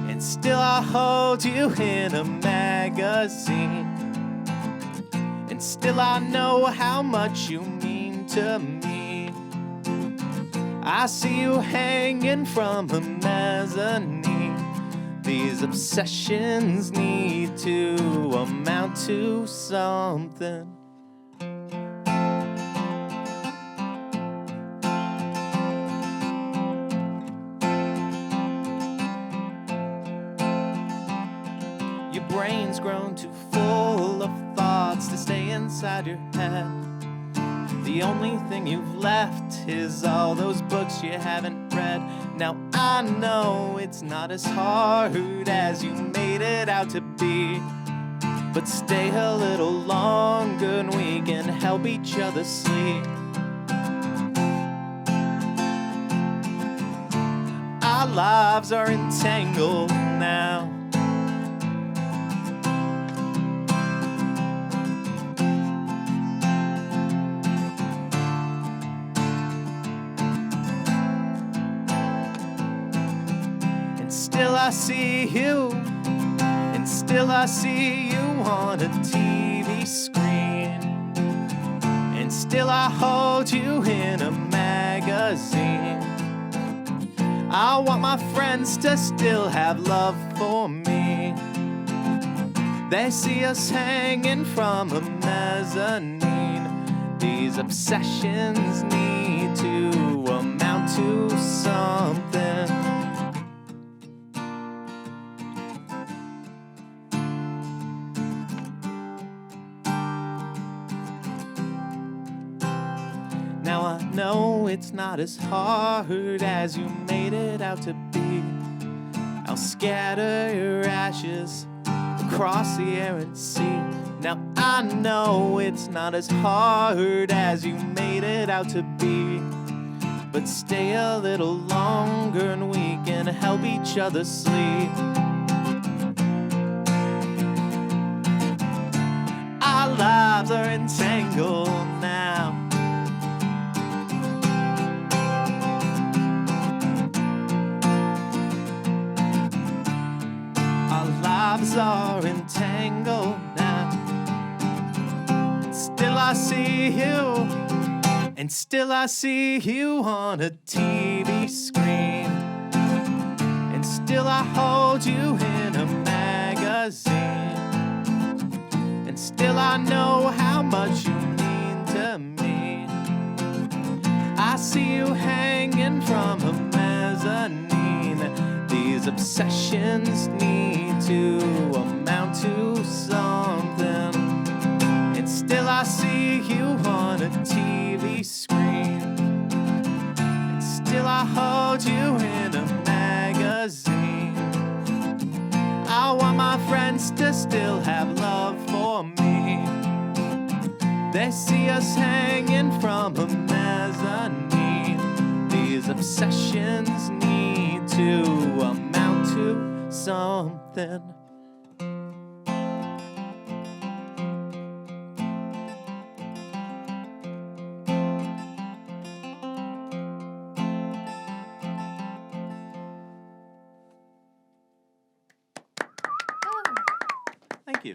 and still I hold you in a magazine, and still I know how much you mean to me. I see you hanging from a mezzanine. These obsessions need to amount to something. Your brain's grown too full of thoughts to stay inside your head. The only thing you've left is all those books you haven't read. Now I know it's not as hard as you made it out to be, but stay a little longer and we can help each other sleep. Our lives are entangled now. still I see you, and still I see you on a TV screen, and still I hold you in a magazine. I want my friends to still have love for me. They see us hanging from a mezzanine. These obsessions need to amount to something. Now I know it's not as hard as you made it out to be. I'll scatter your ashes across the air and sea. Now I know it's not as hard as you made it out to be. But stay a little longer and we can help each other sleep. Our lives are entangled now. Lives are entangled now. Still I see you, and still I see you on a TV screen, and still I hold you in a magazine, and still I know how much you mean to me. I see you hanging from a mezzanine. These obsessions need to amount to something. And still I see you on a TV screen. And still I hold you in a magazine. I want my friends to still have love for me. They see us hanging from a mezzanine. These obsessions need to amount to something. Thank you.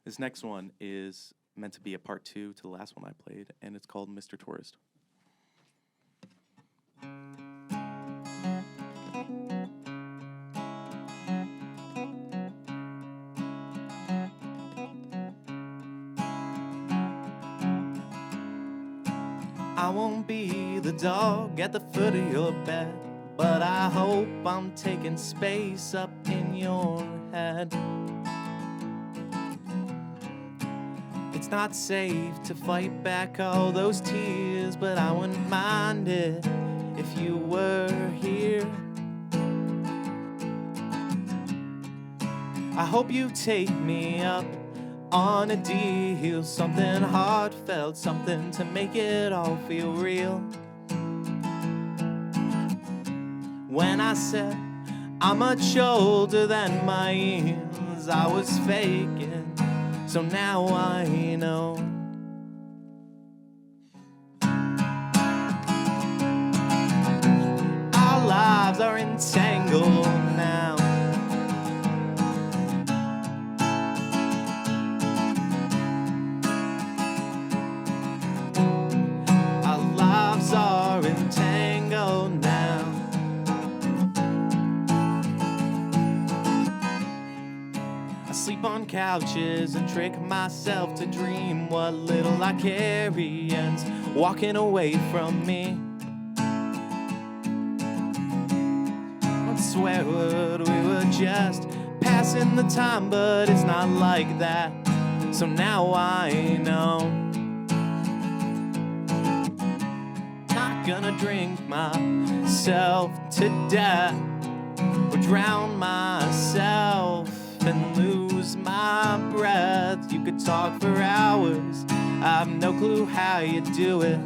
This next one is meant to be a part 2 to the last one I played, and it's called Mr. Tourist. I won't be the dog at the foot of your bed, but I hope I'm taking space up in your head. It's not safe to fight back all those tears, but I wouldn't mind it if you were here. I hope you take me up on a deal, something heartfelt, something to make it all feel real. When I said I'm much older than my years, I was faking, so now I know. Our lives are entangled now. Are entangled now. I sleep on couches and trick myself to dream what little I carry ends walking away from me. I swear we were just passing the time, but it's not like that. So now I know. Gonna drink myself to death or drown myself and lose my breath. You could talk for hours, I have no clue how you do it.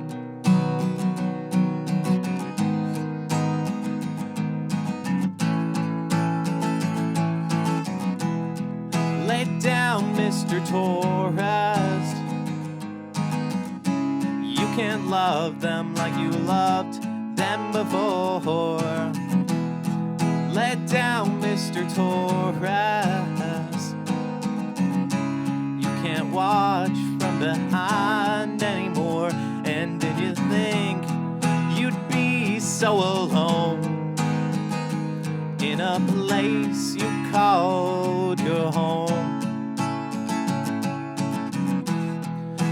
Lay down, Mr. Tourist. You can't love them like you loved them before. Torres. You can't watch from behind anymore. And did you think you'd be so alone in a place you called your home?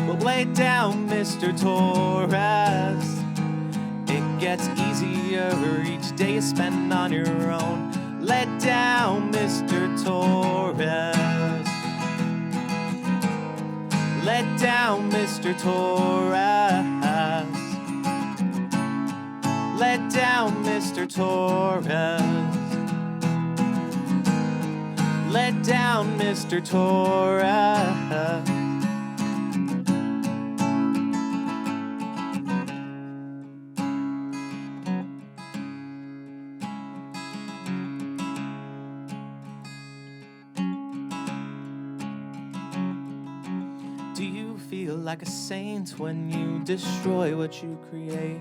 Well, lay down, Mr. Torres. It gets easier each day you spend on your own. Let down, Mr. Torres. Let down, Mr. Torres. Let down, Mr. Torres. Let down, Mr. Torres. Do you feel like a saint when you destroy what you create?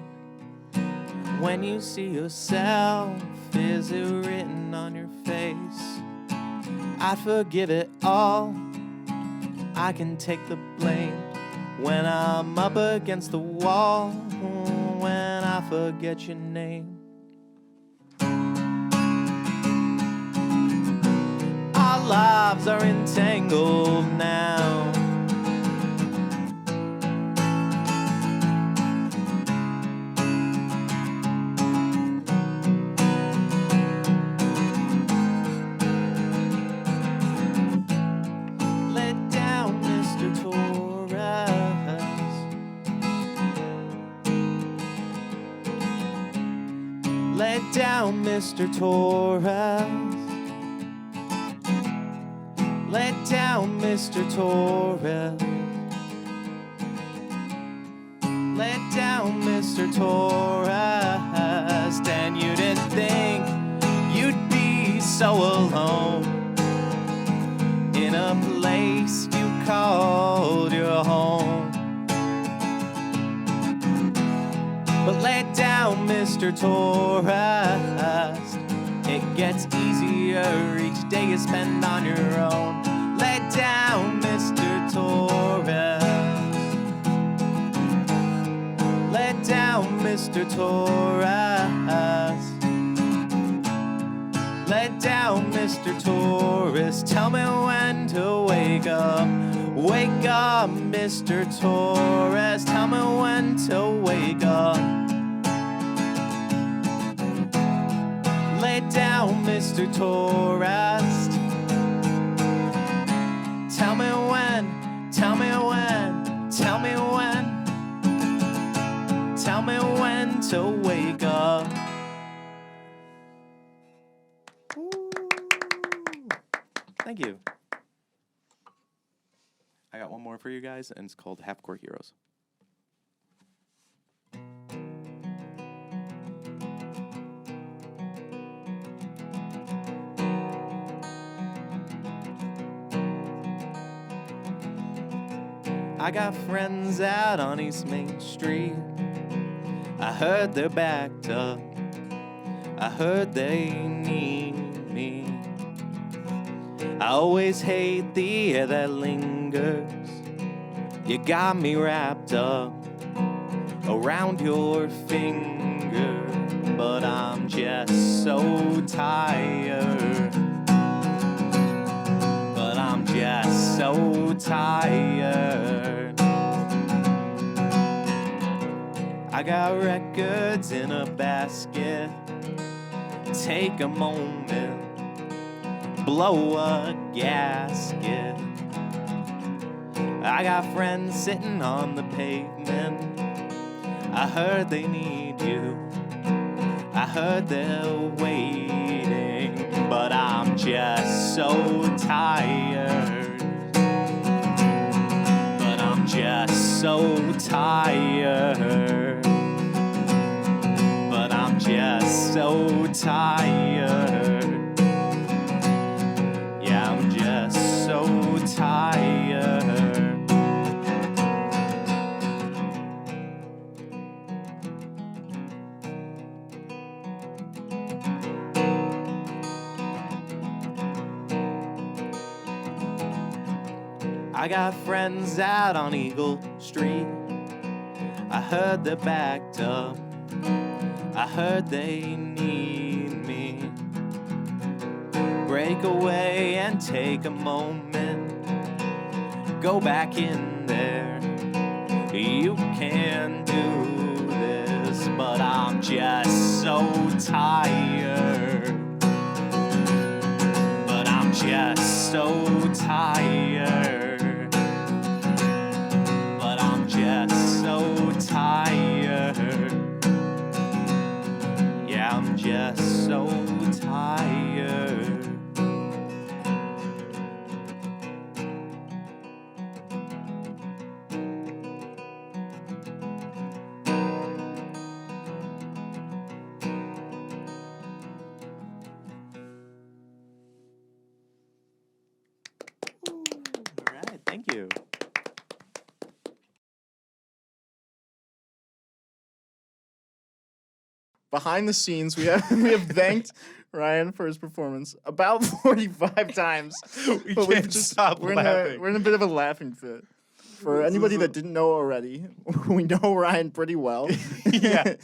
When you see yourself, is it written on your face? I'd forgive it all, I can take the blame. When I'm up against the wall, when I forget your name. Our lives are entangled now. Let down, Mr. Torres. Let down, Mr. Torres. Let down, Mr. Torres. Then you didn't think you'd be so alone in a place you called your home. But let down, Mr. Torres. It gets easier each day you spend on your own. Let down, Mr. Torres. Let down, Mr. Torres. Let down, Mr. Torres. Tell me when to wake up. Wake up, Mr. Torres. Tell me when to wake up. Lay down, Mr. Torres. Tell me when, tell me when, tell me when. Tell me when to wake up. Ooh. Thank you. I got one more for you guys, and it's called Half Court Heroes. I got friends out on East Main Street. I heard they're backed up. I heard they need me. I always hate the air that lingers. You got me wrapped up around your finger, but I'm just so tired. But I'm just so tired. I got records in a basket. Take a moment, blow a gasket. I got friends sitting on the pavement. I heard they need you. I heard they're waiting, but I'm just so tired. But I'm just so tired. But I'm just so tired. Yeah, I'm just so tired. I got friends out on Eagle Street. I heard they're backed up. I heard they need me. Break away and take a moment. Go back in there. You can do this, but I'm just so tired. But I'm just so tired. But I'm just so tired. Yeah, I'm just so tired. All right, thank you. Behind the scenes, we have thanked Ryan for his performance about 45 times. We but we've can't just stop laughing. we're in a bit of a laughing fit. For anybody that didn't know already, we know Ryan pretty well. Yeah.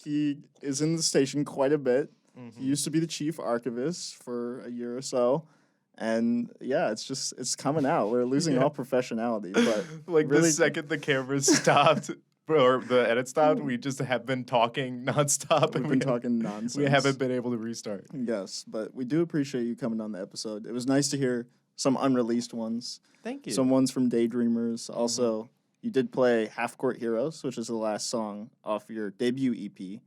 He is in the station quite a bit. He used to be the chief archivist for a year or so. And yeah, it's coming out. We're losing all professionality. But Like really, the second the cameras stopped or the edit stopped, we just have been talking nonstop. we've been talking nonsense. We haven't been able to restart. Yes, but we do appreciate you coming on the episode. It was nice to hear some unreleased ones. Thank you. Some ones from Daydreamers. Also, you did play Half Court Heroes, which is the last song off your debut EP,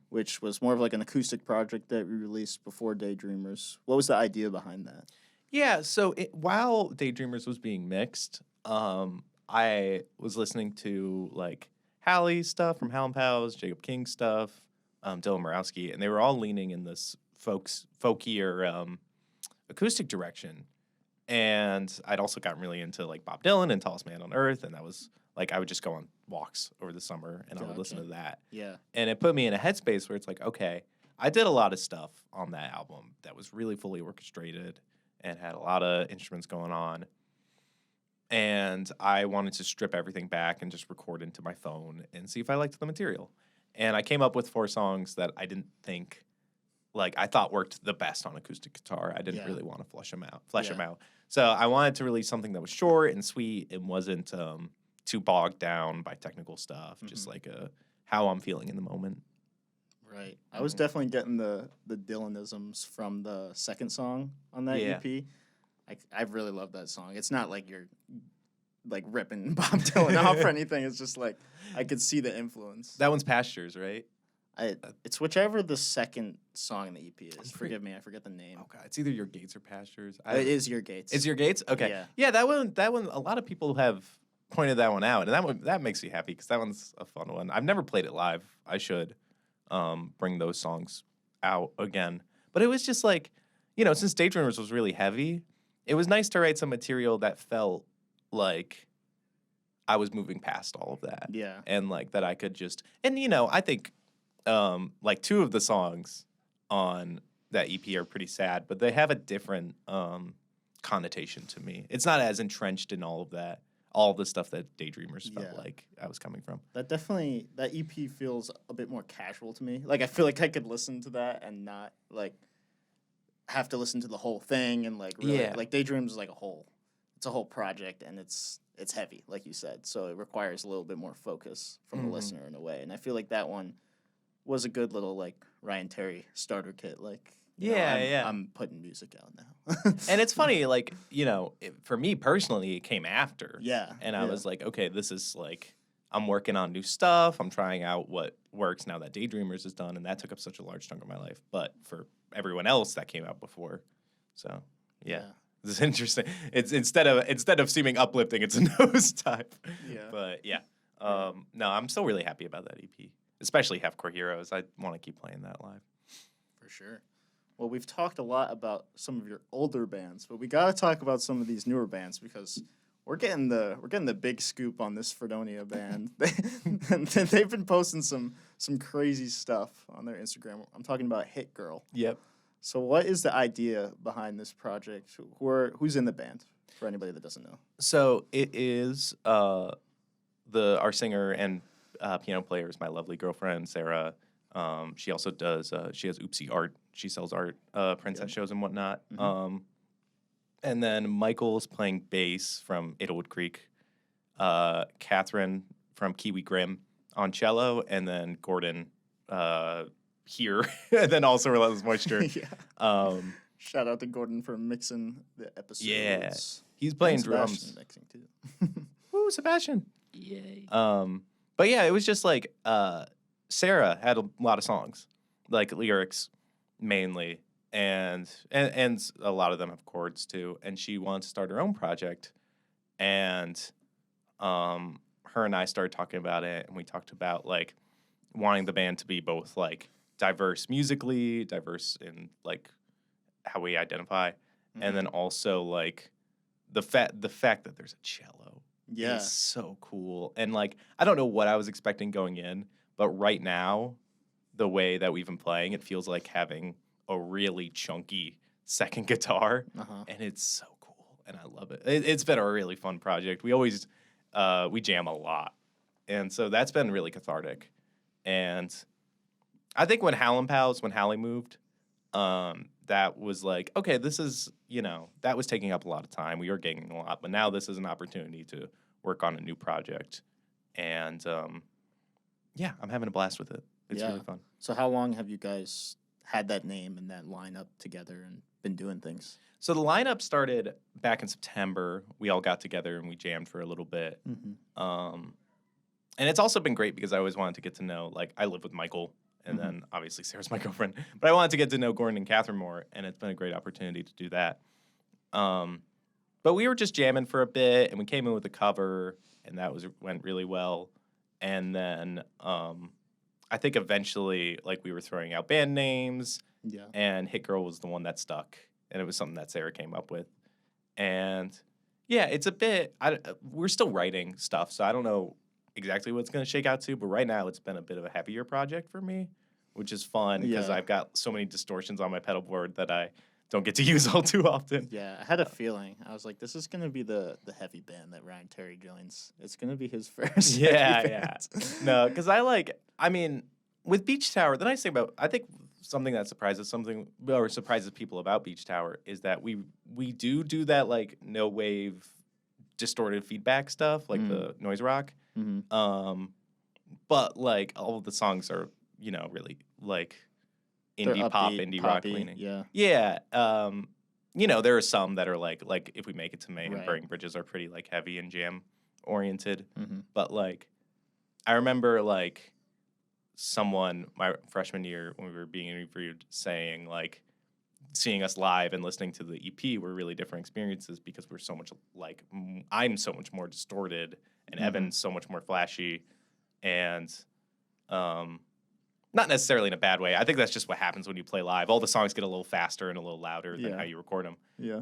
which was more of like an acoustic project that we released before Daydreamers. What was the idea behind that? Yeah, so while Daydreamers was being mixed, I was listening to like Hallie stuff from Hal & Pals, Jacob King stuff, Dylan Morawski, and they were all leaning in this folkier acoustic direction. And I'd also gotten really into like Bob Dylan and Tallest Man on Earth, and that was like I would just go on walks over the summer and I would listen to that. Yeah. And it put me in a headspace where it's like, okay, I did a lot of stuff on that album that was really fully orchestrated and had a lot of instruments going on. And I wanted to strip everything back and just record into my phone and see if I liked the material. And I came up with 4 songs that I didn't think, like, I thought worked the best on acoustic guitar. I didn't really want to flesh them out. So I wanted to release something that was short and sweet and wasn't too bogged down by technical stuff, just like how I'm feeling in the moment. Right. I was definitely getting the Dylanisms from the second song on that EP. I really love that song. It's not like you're like ripping Bob Dylan off or anything. It's just like I could see the influence. That one's Pastures, right? It's whichever the second song in the EP is. Forgive me, I forget the name. Okay, it's either Your Gates or Pastures. It is Your Gates. It's Your Gates? Okay. Yeah, that one, a lot of people have pointed that one out, and that makes me happy because that one's a fun one. I've never played it live. I should bring those songs out again. But it was just like, since Daydreamers was really heavy, it was nice to write some material that felt like I was moving past all of that. Yeah. And like that I could just, and I think like 2 of the songs on that EP are pretty sad, but they have a different connotation to me. It's not as entrenched in all of the stuff that Daydreamers felt like I was coming from. That EP feels a bit more casual to me. Like I feel like I could listen to that and not like have to listen to the whole thing and like really like Daydreams is like it's a whole project and it's heavy, like you said. So it requires a little bit more focus from the listener in a way. And I feel like that one was a good little like Ryan Terry starter kit. Like I'm putting music out now. And it's funny, like, for me personally, it came after. Yeah. And I was like, okay, this is like, I'm working on new stuff. I'm trying out what works now that Daydreamers is done. And that took up such a large chunk of my life. But for everyone else, that came out before. So, yeah. This is interesting. It's instead of seeming uplifting, it's a nosedive. Yeah. But yeah. No, I'm still really happy about that EP. Especially Half Court Heroes. I want to keep playing that live. For sure. Well, we've talked a lot about some of your older bands, but we got to talk about some of these newer bands because we're getting the big scoop on this Fredonia band. They've been posting some crazy stuff on their Instagram. I'm talking about Hit Girl. Yep. So what is the idea behind this project? Who's in the band? for anybody that doesn't know? So it is our singer and piano player is my lovely girlfriend Sarah. She also does she has Oopsie Art. She sells art, prints at shows and whatnot. And then Michael's playing bass from Idlewood Creek. Catherine from Kiwi Grim on cello, and then Gordon here, and then also Relentless Moisture. Yeah. Shout out to Gordon for mixing the episodes. Yeah. He's playing And Sebastian drums. mixing too. Woo, Sebastian. Yay. But yeah, it was just like Sarah had a lot of songs, like lyrics mainly, and a lot of them have chords too. And she wanted to start her own project, and her and I started talking about it, and we talked about like wanting the band to be both like diverse musically, diverse in like how we identify, and then also like the fact that there's a cello Yeah. is so cool. And like I don't know what I was expecting going in, but right now, the way that we've been playing, it feels like having a really chunky second guitar, and it's so cool, and I love it. It's been a really fun project. We always we jam a lot, and so that's been really cathartic. And I think when Hallie moved, that was like, okay, this is, that was taking up a lot of time. We were gaining a lot, but now this is an opportunity to work on a new project. And yeah, I'm having a blast with it. It's really fun. So how long have you guys had that name and that lineup together and been doing things? So the lineup started back in September. We all got together and we jammed for a little bit. And it's also been great because I always wanted to get to know, like, I live with Michael, and then obviously Sarah's my girlfriend, but I wanted to get to know Gordon and Catherine more, and it's been a great opportunity to do that. But we were just jamming for a bit, and we came in with a cover, and that went really well. And then I think eventually, like, we were throwing out band names, and Hit Girl was the one that stuck, and it was something that Sarah came up with. And yeah, it's a bit, we're still writing stuff, so I don't know exactly what it's going to shake out to, but right now it's been a bit of a happier project for me, which is fun because I've got so many distortions on my pedal board that I don't get to use all too often. Yeah, I had a feeling. I was like, this is going to be the heavy band that Ryan Terry joins. It's going to be his first heavy band. No, because with Beach Tower, the nice thing about, I think something that surprises people about Beach Tower is that we do that, like, no wave distorted feedback stuff, like the noise rock. But like all of the songs are, really like indie pop, indie rock leaning. Yeah. There are some that are like If We Make It to May and Burning Bridges are pretty like heavy and jam oriented. But like I remember like someone my freshman year when we were being interviewed saying like seeing us live and listening to the EP were really different experiences because we're so much like I'm so much more distorted and Evan's so much more flashy, and not necessarily in a bad way. I think that's just what happens when you play live. All the songs get a little faster and a little louder than how you record them. Yeah.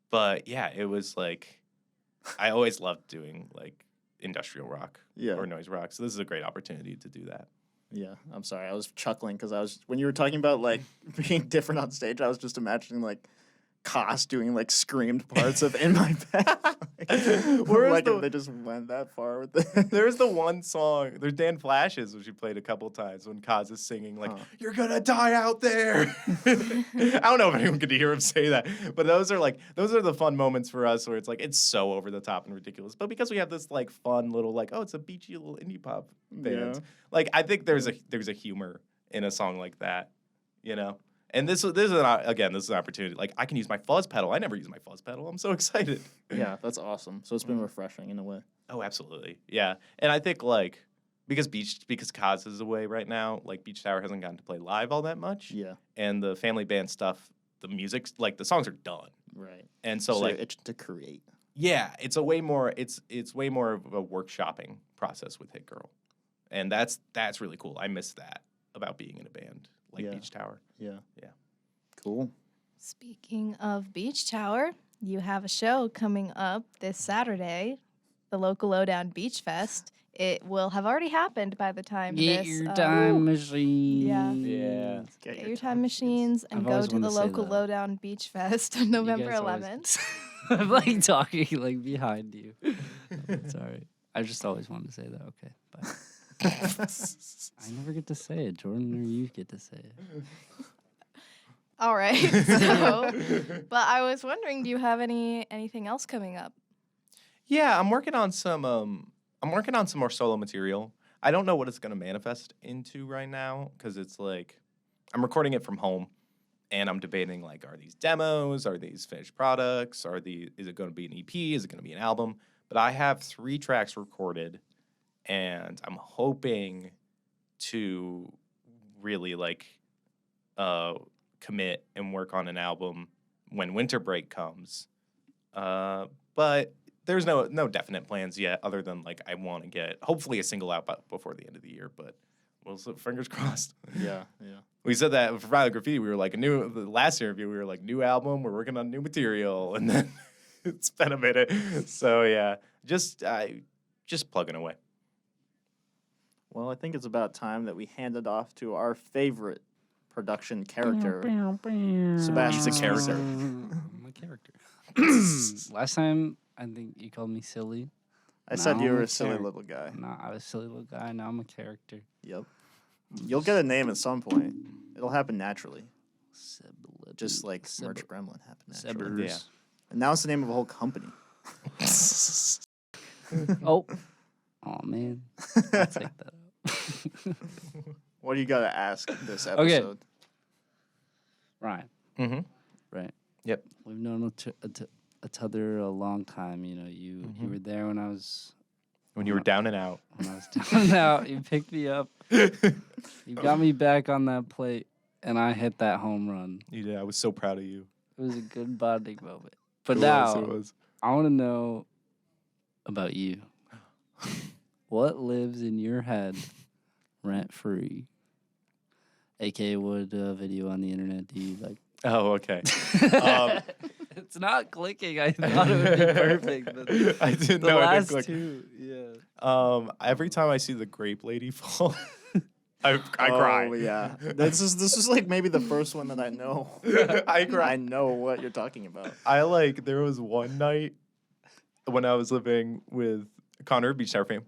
But yeah, it was like I always loved doing like industrial rock or noise rock. So this is a great opportunity to do that. Yeah, I'm sorry. I was chuckling because when you were talking about like being different on stage, I was just imagining like Koss doing like screamed parts of In My Bed. If they just went that far with it. There's the one song, there's Dan Flashes, which you played a couple times when Koss is singing like, "You're gonna die out there." I don't know if anyone could hear him say that, but those are the fun moments for us where it's like it's so over the top and ridiculous. But because we have this like fun little like, oh, it's a beachy little indie pop band. Like I think there's a humor in a song like that, And this is an opportunity. Like I can use my fuzz pedal. I never use my fuzz pedal. I'm so excited. Yeah, that's awesome. So it's been refreshing in a way. Oh, absolutely. Yeah, and I think like because Koss is away right now, like Beach Tower hasn't gotten to play live all that much. Yeah, and the family band stuff, the music, like the songs are done. Right, and so like it's to create. Yeah, it's way more of a workshopping process with Hit Girl, and that's really cool. I miss that about being in a band like Beach Tower. Yeah. Cool. Speaking of Beach Tower, you have a show coming up this Saturday, the Local Lowdown Beach Fest. It will have already happened by the time Get your time machine. Yeah. Get your time machines and go to the Local Lowdown Beach Fest on November 11th. I'm like talking like behind you. Sorry. I just always wanted to say that. Okay, bye. I never get to say it, Jordan, or you get to say it. All right. So, but I was wondering, do you have anything else coming up? Yeah, I'm working on some more solo material. I don't know what it's gonna manifest into right now because it's like I'm recording it from home, and I'm debating like, are these demos? Are these finished products? Is it gonna be an EP? Is it gonna be an album? But I have 3 tracks recorded, and I'm hoping to really like commit and work on an album when winter break comes. But there's no definite plans yet, other than like I want to get hopefully a single out before the end of the year. But well, so fingers crossed. Yeah. We said that for Violet Graffiti, we were like the last interview, we were like new album, we're working on new material, and then it's been a minute. So yeah, just plugging away. Well, I think it's about time that we hand it off to our favorite production character, Sebastian. He's a character. I'm a character. Last time, I think you called me silly. I said Now you I'm were a a silly character. little guy. No, I was a silly little guy. Now I'm a character. Yep. You'll get a name at some point. It'll happen naturally, just like Merch Gremlin happened naturally. Yeah. And now it's the name of a whole company. Oh man, I'll take that out. What do you got to ask this episode? Ryan, Mm-hmm. right? Yep. We've known each other a long time. You know, you were there when I was When you were down and out. down and out. You picked me up. You got me back on that plate, and I hit that home run. You did. I was so proud of you. It was a good bonding moment. But It now, was. I want to know about you. What lives in your head rent free? AKA, what video on the internet do you like? Oh, okay. It's not clicking. I thought it would be perfect. But I didn't the know it last click. two, yeah. Every time I see the grape lady fall, I cry. Oh yeah, this is like maybe the first one that I know. I cry. I know what you're talking about. There was one night when I was living with Connor, Beach Tower fame,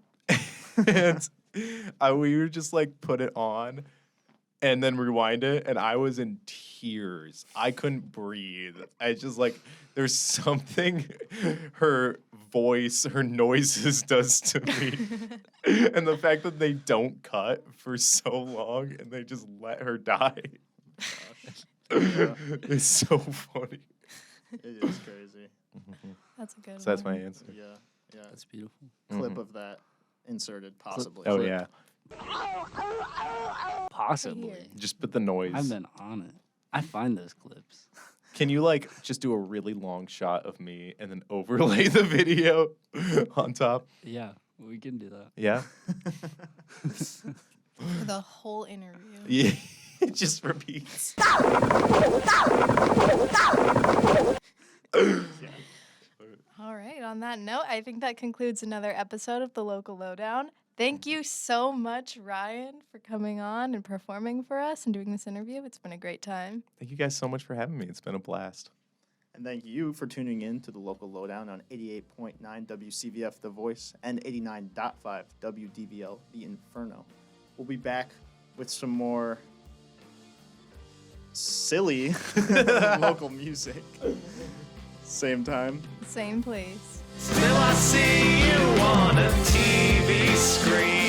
and we would just like put it on and then rewind it, and I was in tears. I couldn't breathe. I just like, there's something her voice, her noises does to me. And the fact that they don't cut for so long and they just let her die. It's so funny. It is crazy. That's a good So that's one. my answer. Yeah. That's beautiful. Clip of that inserted, possibly. Oh, yeah. Possibly. Here. Just put the noise. I've been on it. I find those clips. Can you like just do a really long shot of me and then overlay the video on top? Yeah, we can do that. Yeah. For the whole interview. Yeah. It just repeats. All right. On that note, I think that concludes another episode of the Local Lowdown. Thank you so much, Ryan, for coming on and performing for us and doing this interview. It's been a great time. Thank you guys so much for having me. It's been a blast. And thank you for tuning in to the Local Lowdown on 88.9 WCVF The Voice and 89.5 WDVL The Inferno. We'll be back with some more silly local music. Same time. Same place. Still I see you on a TV screen.